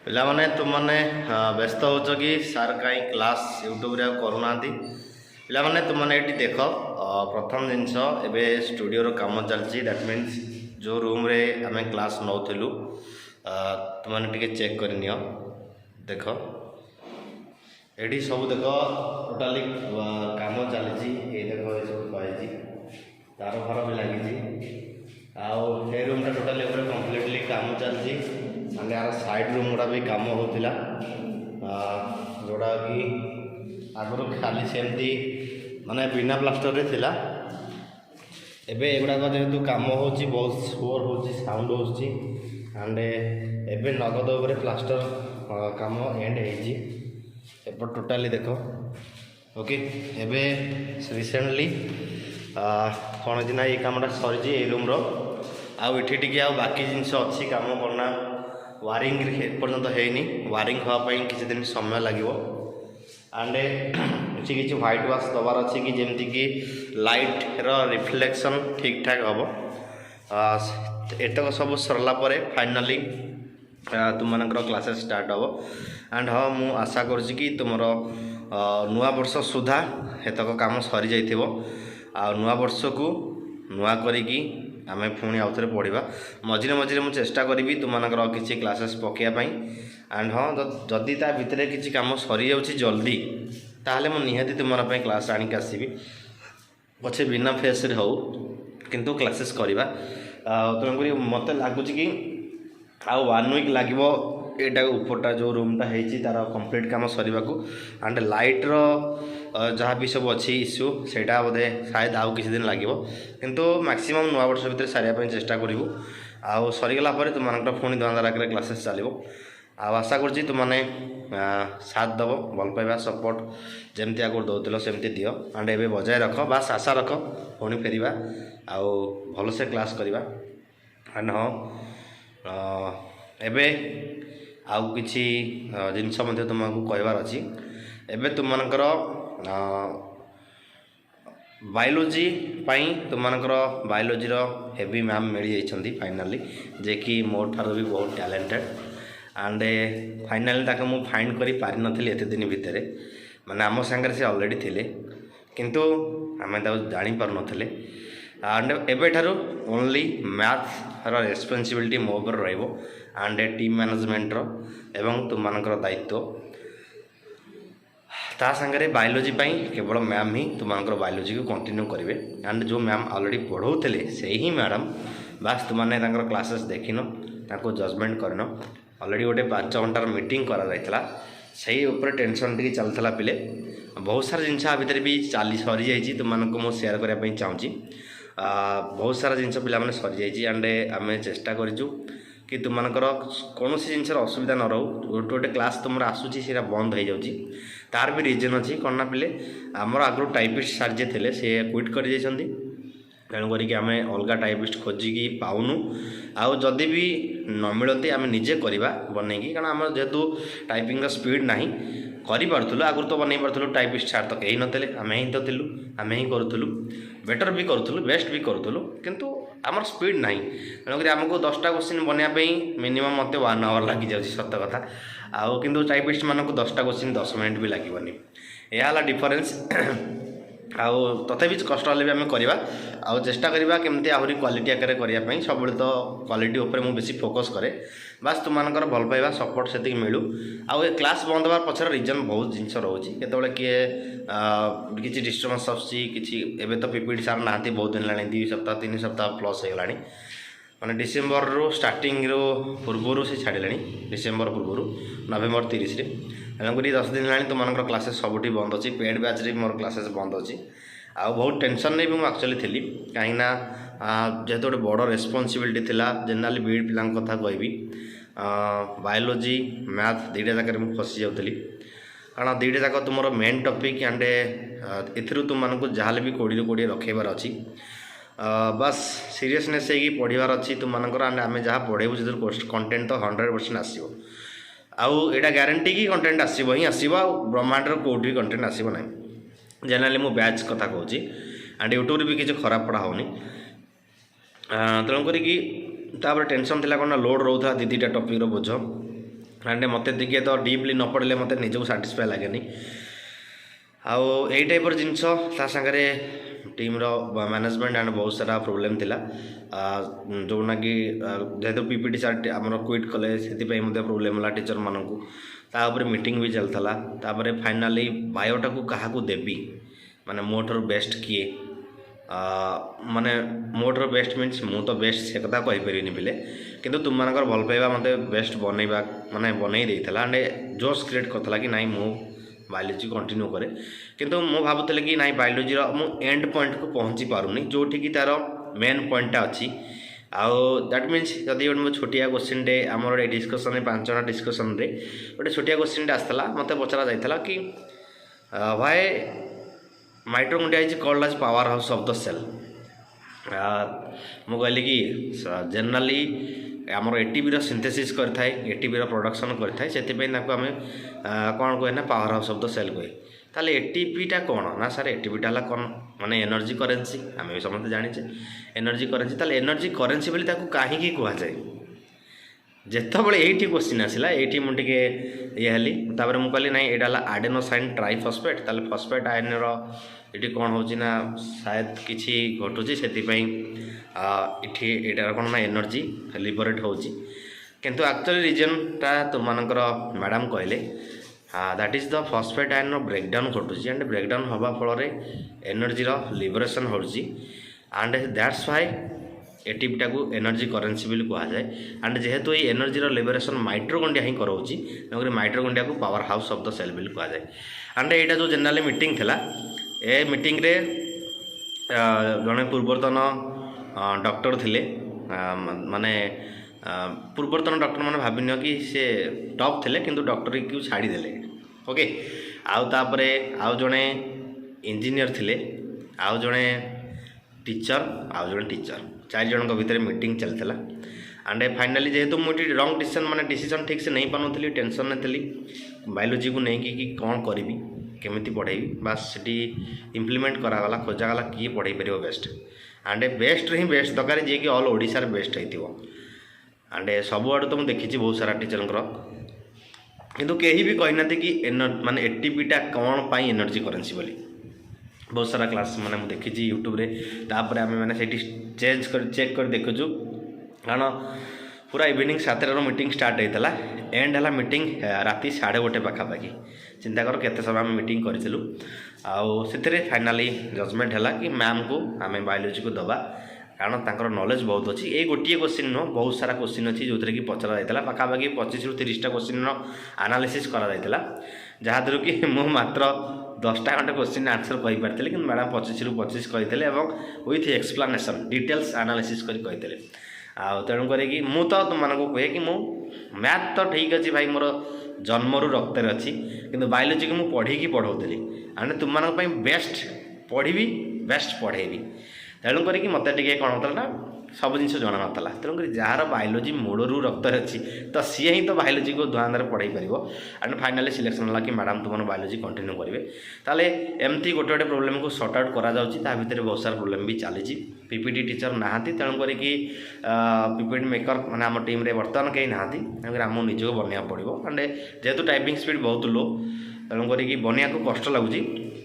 ପିଲାମାନେ ତୁମମାନେ ବ୍ୟସ୍ତ ହେଉଛ କି ସାର୍ କାହିଁ କ୍ଲାସ୍ ୟୁଟ୍ୟୁବରେ ଆଉ କରୁନାହାନ୍ତି। ପିଲାମାନେ ତୁମମାନେ ଏଠି ଦେଖ, ପ୍ରଥମ ଜିନିଷ ଏବେ ଷ୍ଟୁଡ଼ିଓର କାମ ଚାଲିଛି। ଦ୍ୟାଟ୍ ମିନ୍ସ ଯେଉଁ ରୁମ୍ରେ ଆମେ କ୍ଲାସ୍ ନେଉଥିଲୁ ତୁମମାନେ ଟିକେ ଚେକ୍ କରିନିଅ। ଦେଖ ଏଠି ସବୁ ଦେଖ ଟୋଟାଲି କାମ ଚାଲିଛି। ଏଇ ଦେଖ ଏ ସବୁ ପାଇଛି, ତାର ଫାର ବି ଲାଗିଛି। ଆଉ ଏ ରୁମ୍ଟା ଟୋଟାଲି ଉପରେ କମ୍ପ୍ଲିଟଲି କାମ ଚାଲିଛି। ମାନେ यार साइड रूम गुड़ा भी काम होता जोड़ा कि आगुरी खाली सेमती माने बिना प्लास्टर रे थिला। एबे एगुड़ाक जेहेतु काम हो बहुत शोर हो साउंड हो एबे नगद उपरे प्लास्टर काम एंड हो टोटाली देख ओके। एबे रिसेंटली कौन ना ये कामटा सरी रूम्र आउ इठी आ बाकी जिनस अच्छी काम करना वारिंग एपर्यंत होनी। वारिंग हाँपाई किसी दिन समय लगे एंड किसी व्हाइट वाश दबार अच्छी कि जमती कि लाइट रिफ्लेक्शन ठीक ठाक हम एतक सब सरला फाइनाली तुम क्लासेस स्टार्ट हम। एंड हाँ मु आशा कर तुम नुआ वर्ष सुधा एतक काम सरी जाइथिबो। आ नुआ वर्ष को नुआ करिकी आमे पुणी आउ थे पढ़ा। मझे मझे मुझे चेष्टा करी तुम किसी क्लासेस पकाइवाई। एंड हाँ जदि ता भितर किसी काम सरी जाऊँगी जल्दी ताहले मु निहाती तुम क्लास आणिक आसबि पछे बिना फेस रे हो किंतु क्लासेस करवा। तेणुक मत लगुच कि आउ 1 वीक लगे यहाँ उपरटा जो रूमटा होती तार कंप्लीट काम सरवा को। एंड लाइट्र जहाँ भी सब अच्छी इश्यू से बोधे शायद आउ किसी दिन लगे किंतु मैक्सिमम नुआ वर्ष भितर सारे चेष्टा करूँ। आउ सरीगला तुम पुणी धुआंधार आगे क्लासेस चलो। आशा कर तुमने साथ दब भल पाइबा सपोर्ट जमती आगुरी दौल सेमती दियो। एंड एवं बजाय रख बास आशा रख पुणी फेरवा आउ भलसे क्लास करवा। एंड हाँ एबे आउ किछि जिनस मध्य तुमको कहबार अच्छी। एबे तुमनकर बायोलॉजी पाई तुमनकर बायोलॉजीर हेवी मैम मिल जाइछंती फाइनाली जे कि मोर ठारो भी बहुत टैलेंटेड। एंड फाइनाली ताके मु फाइंड करी पारि नथिली एते दिन भितर माने आम संगे से ऑलरेडी थिले किंतु आमे ताको जानि पार नथिले। एंड एबे ठारो ओनली मैथ रो रेस्पॉन्सिबिलिटी मो ऊपर रहइबो। एंड टीम मैनेजमेंट रो एवं तुमनकर दायित्व ता संगे बायोलॉजी पाई केवल मैम ही तुमनकर बायोलॉजी को कंटिन्यू करेंगे। एंड जो मैम ऑलरेडी पढ़ाऊले से ही मैडम बास तुमने क्लासेस देखिन ताको जजमेंट करन। ऑलरेडी गोटे 5 घंटार मीटिंग करा जायतला सही ऊपर टेंशन टी चलता पिले बहुत सारा जिनस भितर भी चली सरी जाइए तुमको मु शेयर करने चाहूँगी। बहुत सारा जिनस पे सरी जाइए। एंड आम चेष्टा करूँ कि तुमकर कौन जिनस असुविधा न रो गोटे गोटे क्लास तुम आसूँ से बंद हो जाऊँगी तार भी रिजन अच्छी कौन ना पिले आमर आगु टाइपिस्ट सार जे थे सी क्विट कर तेणुक आम अलग टाइपिस्ट खोजिकी पाऊनु। आउ जदि भी न मिलती आम निजे करवा बनईकी कारण आम जेहेतु टाइपिंग स्पीड ना करूँ आगुरी तो बनई पार्थलु टाइपिस्ट सार तो कहीं नते आम ही तो थिलु आम ही करूँ बेटर भी करूँ बेस्ट भी करूँ किंतु आमर स्पीड ना तेणुक आमको 10टा क्वेश्चन बनवाई मिनिमम मत 1 आवर लग जाए सत कथा। आउ किंतु टाइपिस्ट मानक 10टा क्वेश्चन 10 मिनट भी लगभग यह डिफरेन्स। आउ तथापि कष्ट हेल्ले भी आम करवा आउ चेष्टा करवा केमती आहरी क्वालिटी आकार करने सब तो क्वालिटी उपर मुझे बेसी फोकस करे। बास तुमनकर भल पाइबा सपोर्ट से मिलू। आउ ए क्लास बंद होवार पछर रिजन बहुत जिनस रोचे केतबेले किए किसी डिस्टर्बेंस आसी किसी एबे तो पीपीटी सार ना बहुत दिन लानी 2 सप्ताह 3 सप्ताह प्लस हो गलानी माने डिसेम्बर रो स्टार्टिंग रो पूर्व से छाड़िले डिसेम्बर पूर्व नवेम्बर 30 रे तेणुक 10 दिन है तुमको क्लासेस सबुठी बंद अच्छी पेड बैच रे मोर क्लासेस बंद अच्छी। आ बहुत टेंशन नहीं भी मुझे एक्चुअली थी कहीं जेहेतु गोटे बड़ रेस्पॉन्सिबिलिटी थिला जनरली बीड पिला कथा कहबी बायोलॉजी मैथ 2टा जाक फसी जाऊँगी कारण 2टा जाक तुम मेन टॉपिक एंड एथरू तुमको जहाँ भी 20 ରୁ 20 रखेबार अच्छी। बस सीरियसनेस है पढ़ार अच्छी तुमको एंड आम जहाँ पढ़ेबू से कंटेंट तो 100% आसो आउ एटा ग्यारंटी कि कंटेंट आसो ही आसो ब्रह्मांडर कौट भी कंटेंट आसो ना। जनरली मु बैच कथा कहूँ एंड यूट्यूब भी किसी खराब पढ़ा होनी तेणुक टेंशन थी कौन लोड रोता 2-2टा टॉपिक बोझ एंड मत टे तो डीपली न पढ़ले मत निजक साटिस्फाए लगे आउ यही टाइप जिनस सागरे टीम मैनेजमेंट एंड बहुत सारा प्रोब्लेम थिला जोना कि जेहेतु पीपीटी सार आमर क्विट कले से प्रोब्लेम है टीचर मानक तापर मीटिंग भी चलता तापर फाइनाली बायोटा को क्या देवी माने मोटर बेस्ट किए माने मोटर बेस्ट मीन्स मु तो बेस्ट से कथा कहीपरि पिले किंतु तुम मानकर भल पाइबा मत बेस्ट बनइबा माने बनई देइथला एंड जोश क्रिएट करथला कि नाई मु बायोलॉजी कंटिन्यू करे किंतु मु भाबुतले कि नाई बायोलॉजी रो मु एंड पॉइंट को पहुंची पारुनी जोठी कि तार मेन पॉइंटा अच्छी आउ दैट मीन्स जदि गोटे छोटिया क्वेश्चन टे आमर डिस्कसन 5 जन डिस्कसन रे गोटे छोटिया क्वेश्चन टे आसला मत पचरा जाइथला कि why mitochondria is called as power house of the cell मु कहली कि जनरली आमर एटीपी सिंथेसिस करथाय एटीपी प्रोडक्शन करथाय सेतिपय ताको आमे कोन कहे ना power house of the cell कहे ताले एटीपीटा कौन ना सर एटीपीटा है कौन माने एनर्जी करेन्सी आम भी समस्त जाचे एनर्जी करेन्सी ताले एनर्जी करेन्सी बोली कहीं कह जाए जितेबाला ये क्वेश्चन आसला ये मुझे ये हेली तापर मुझे कहली ना यहाँ आडेनोसाइन ट्राइफस्फेट ताले फस्फेट आयन ये कौन हो शायद किसी घटुची से इटार कौन ना एनर्जी लिबरेट हो किंतु एक्चुअली रीजनटा तुम मानकर मैडम कहले that is the phosphate ion breakdown घटुची एंड ब्रेकडाउन हवा फल एनर्जी लिबरेशन हो एंड दैट्स व्हाई एटीपीटा को एनर्जी करेन्सी भी कह जाए एंड जेहेतु ये एनर्जी लिबरेशन माइटोकॉन्ड्रिया ही कराऊँगी तेणुक माइटोकॉन्ड्रिया को power house of the cell भी कह जाए एंड यहाँ जो जनरल मीटिंग थिला ए मीटिंग रे जड़े पूर्वतन डॉक्टर थिले माने पूर्वतन डॉक्टर मैंने भाविन कि से टॉप थिले किंतु डॉक्टर को छाड़ीदे ओके आउ तापरे आउ जड़े इंजीनियर थिले आउ जड़े टीचर आउ जड़े टीचर 4 जन भितर मीटिंग चलता एंड फाइनाली जेहेतु मुझे रंग डिसीजन माने डिसीजन ठीक से नहीं पानुली टेंशन में थी बायोलॉजी को लेकिन कि कौन करी केमी पढ़ेबी बास से इम्प्लीमेंट करागला खोजागला किए पढ़े पार बेस्ट एंड बेस्ट ही बेस्ट दरकार जी कि ऑल ओडिशार बेस्ट हो एंड सबुआड़ तो मुझे देखी बहुत सारा टीचर किंतु कहीं भी कहना कि माने एटीपीटा कौन पाई एनर्जी करेन्सी बोली बहुत सारा क्लास मैंने मुझे देखी यूट्यूब रे तापर आम मैंने चेंज कर चेक कर देखुचु कारण पूरा इवनिंग 7 मीटिंग स्टार्ट होता एंड है मीटिंग राति 1:30 पाखापाखि चिंता कर केते समय आम मीटिंग करूँ आउ से फाइनाली जजमेंट है कि मैम को आम बायोलॉजी को दबा कारण तांकर नॉलेज बहुत अच्छी ये गोटे क्वेश्चन नुह बहुत सारा क्वेश्चन अच्छी जो थी कि पचरा जाता पाखापाखि 25 ରୁ 30टा क्वेश्चन आनालीसिस करा जहाँद्वारा कि मु मात्र 10टा खंडे क्वेश्चन आंसर कहीपरि कि मैडम 25 ରୁ 25 कहते विथ एक्सप्लानेसन डिटेल्स आनालीसिस करते तेणुक मु तो तुम मानक कहे कि मु मैथ तो ठीक अच्छे भाई मोर जन्मरू रक्तर अच्छी कि बायोलॉजी को मुझे पढ़ी पढ़ाऊली एंड तुम मानी बेस्ट पढ़ी बेस्ट पढ़ेबी तेणुक मत टे कौन होता सब जिन जना नाला तेणुक जार बायोलॉजी मूलरू रक्तर अच्छी तो सी ही तो बायोलॉजी को धुआंधार पढ़ाई पार एंड फाइनाली सिलेक्शन है कि मैडम तुम बायोलॉजी कंटिन्यू करेंगे ताले एमती गोटे गोटे प्रोब्लेम को सॉर्ट आउट करा भितर बहुत सारा प्रोब्लेम भी चली पीपीटी टीचर नहांती तेणुक पीपीटी मेकर मैंने आम टीम रे बर्तमान कहीं नहांती तेणुक आम निजक बनवा पड़ो एंड जेहेतु टाइपिंग स्पीड बहुत लो तेणुक बनवा को कष्ट लगुच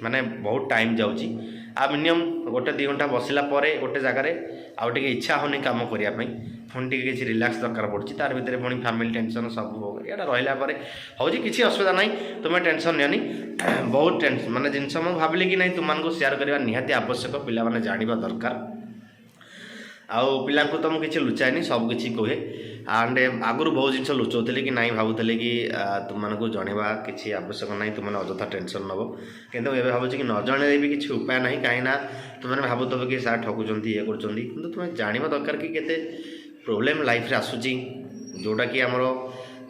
माने बहुत टाइम जाऊँगी आ मिनिमम 1-2 घंटा बसला गोटे जगार आउ टे इच्छा होनी कम करने पुणी टे किसी रिलैक्स दरकार पड़ी तार भितर पुणी फैमिली टेंशन सब यहाँ रहा हूँ किसी असुविधा ना तुम्हें टेंशन नियनि बहुत टेंशन माने जिनस मुझे भाविली कि नहीं तुमको शेयर करवा निहाती आवश्यक पिला जाना दरकार आउ पिला तो मुझे किसी लुचाएनी सब किसी कहे एंड आगुरी बहुत जिन लुचाऊली कि नाई भावुले कि तुमको जनवा किसी आवश्यक ना तुमने अजथा टेंशन नब कितु ए भावुँ कि न जन भी किसी उपाय ना कहीं तुमने भावुव कि सार ठकुंट ये कर तुम्हें जाना दरकार कि केते प्रोब्लेम लाइफ रे आसूची जोटा कि आमर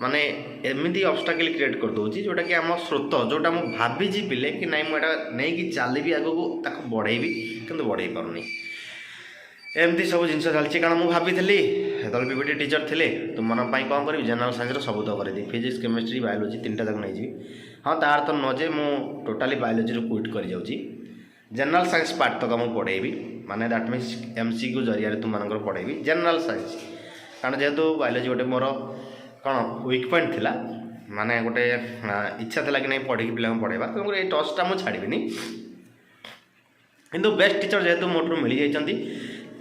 माने एमती ऑब्स्टाकल क्रिएट कर दूसरी जोटा कि आम स्रोत जोटा मुझे भाभी पिले कि नाई मुझे नहीं चलि आग को बढ़ेबी कि बढ़े पारनी एमती सब जिन चलती कारण मुझे भाभी जो पीपीटी टीचर थे तुम कौन करी जनरल साइंस सब तो कर फिजिक्स केमिस्ट्री बायोलॉजी 3टा जाक नहीं हाँ तार तो न जे मु टोटाली बायोलॉजी क्विट कर जाऊँगी जनरल साइंस पार्ट तक मुझे पढ़ेबी माने दैट मीन्स एमसीक्यू जरिया तुम पढ़ेबी जनरल साइंस कारण जेहेतु बायोलॉजी गोटे मोर कौन वीक पॉइंट थिला माने गोटे इच्छा था कि नहीं पढ़ी पिला पढ़ेगा तेणुक ये टचटा मुझे छाड़बी किंतु बेस्ट टीचर जेहेतु मोटू मिल जाती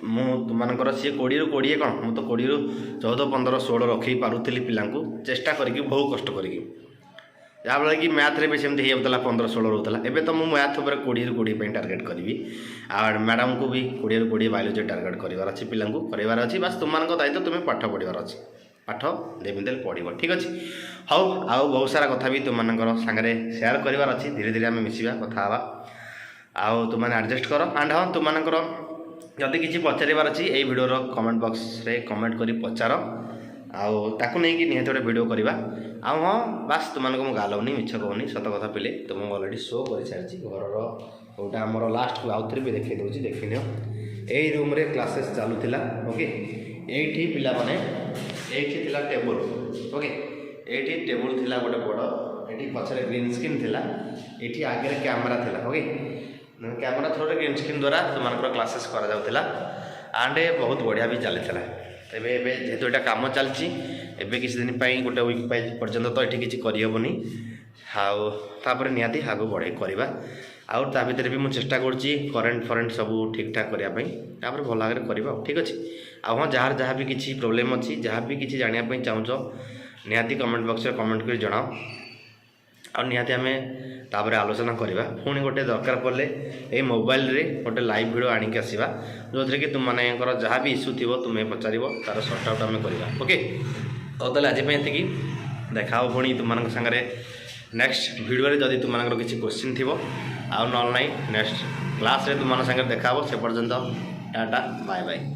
तुमर सी 20 ରୁ 20 कौन मुझे तो 20 ରୁ 14 15 16 रखी पारुली पिला चेष्टा करके बहुत कष्ट करके जहाँफल कि मैथ रे भी सेमती होता 15 16 रोला एवं तो मुझे मैथ उपर 20 ରୁ 20 टार्गेट करी और मैडम को भी 20 ରୁ 20 बायोलोजी टार्गेट करार अच्छी पिला करार अच्छी बास तुम दायित्व तुम्हें पाठ पढ़ार अच्छे पाठ जेमती पढ़ ठीक अच्छे हाउ आउ बहुत सारा कथा भी तुम सागर सेयार करार अच्छी धीरे धीरे आम मिसवा कथा आउ तुम एडजस्ट कर एंड हाँ तुम जदि किसी पचार अच्छी यही भिडर कमेंट बॉक्स रे कमेंट कर पचार आउ नहीं निहत गोटे भिड करवा आउ हाँ बास तुमको मुझे गालौनी मिछ कहूनी सत कथा पिले तुमको अलरेडी शो कर सारी घर गोटा आमर लास्ट को आउ थे भी देखी दूसरी देखी नियो यही रूम रे क्लासेस चलूला ओके ये पिला माने ये टेबुल ओके ये टेबुल थिला गोटे बड़ ये पछरे ग्रीन स्क्रीन थिला ये आगे कैमेरा थिला okay camera through green screen द्वारा तुम क्लासेस करा एंड बहुत बढ़िया भी चली तेरे जेहेतु यहाँ कम चलती एवं किसी दिन गोटे वीक पर्यंत तो ये किसी करहबनी आउे निहाती आगे बढ़े करवा आउ ता भीतर भी मुझे चेष्टा करुँची करेन्ट फरेन्ट सब ठीक ठाक करने भल भाव करवा ठीक अच्छे आउ हाँ जार जहाँ भी किसी प्रोब्लेम अच्छी जहाँ भी किसी जानापी चाहूँ निहाती कमेंट बॉक्स में कमेंट कर जनाओ आ निहाती आम तापर आलोचना करवा पुणी गोटे दरकार पड़े ये मोबाइल रे गोटे लाइव वीडियो आणिक आसवा जो थे कि तुम जहाँ भी इश्यू थी तुम्हें पचार तार सर्ट आउट आम करवा ओके तो ताले आज ये देखा पुणी तुम सागर नेक्स्ट वीडियो जदि तुम किसी क्वेश्चन थी आउ ना नेक्स्ट क्लास रे तुम सागर देखा से पर्यंत टाटा बाय बाय।